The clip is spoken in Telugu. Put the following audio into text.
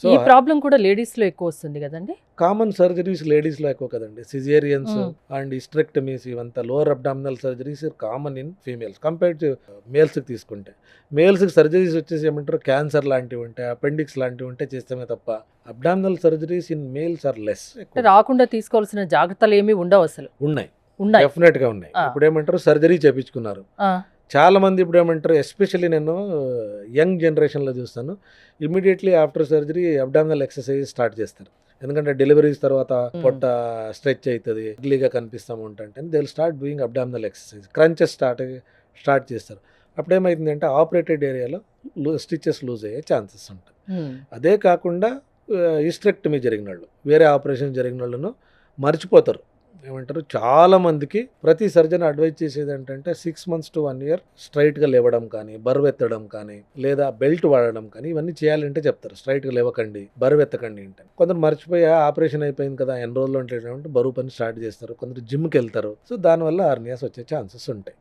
సో ఈ ప్రాబ్లం కూడా లేడీస్ లో ఎక్కువ వస్తుంది కదండి. కామన్ సర్జరీస్ లేడీస్లో ఎక్కువ కదండి. Caesareans hmm. అండ్ హిస్టరెక్టమీస్ ఇవంతా lower abdominal surgeries common in females compare to మేల్స్కి తీసుకుంటే. మేల్స్కి సర్జరీస్ వచ్చేసి ఏమంటారు క్యాన్సర్ లాంటివి ఉంటాయి, అపెండిక్స్ లాంటివి ఉంటే చేస్తామే తప్ప abdominal surgeries in males are less. అంటే రాకుండా తీసుకోవాల్సిన జాగ్రత్తలు ఏమీ ఉండవు అసలు. ఉన్నాయి, ఉన్నాయి. డెఫినెట్గా ఉన్నాయి. ఆ. ఇప్పుడు ఏమంటారు సర్జరీ చేయించుకున్నారు ఆ, చాలా మంది. ఇప్పుడు ఏమంటారు ఎస్పెషల్లీ నేను యంగ్ జనరేషన్లో చూస్తాను, immediately after surgery abdominal exercise start చేస్తారు. ఎందుకంటే డెలివరీస్ తర్వాత పొట్ట స్ట్రెచ్ అవుతుంది, అగ్లీగా కనిపిస్తాము ఉంటుంటే they will start doing abdominal exercise, crunches start చేస్తారు. అప్పుడు ఏమవుతుందంటే ఆపరేటెడ్ ఏరియాలో స్టిచెస్ లూజ్ అయ్యే ఛాన్సెస్ ఉంటాయి. ఉమ్, అదే కాకుండా హిస్టరెక్టమీ జరిగిన వాళ్ళు, వేరే ఆపరేషన్ జరిగిన వాళ్ళను మర్చిపోతారు. ఏమంటారు చాలా మందికి ప్రతి సర్జన్ అడ్వైజ్ చేసేది ఏంటంటే 6 months to 1 year స్ట్రైట్గా లేవడం కానీ, బరువు ఎత్తడం కానీ, లేదా బెల్ట్ వాడడం కానీ ఇవన్నీ చేయాలంటే చెప్తారు. స్ట్రైట్గా లేవకండి, బరువు ఎత్తకండి అంటే. కొందరు మర్చిపోయి ఆపరేషన్ అయిపోయింది కదా ఎన్ని రోజులు అంటే బరువు పని స్టార్ట్ చేస్తారు. కొందరు జిమ్కి వెళ్తారు. సో దానివల్ల ఆర్నియాస్ వచ్చే ఛాన్సెస్ ఉంటాయి.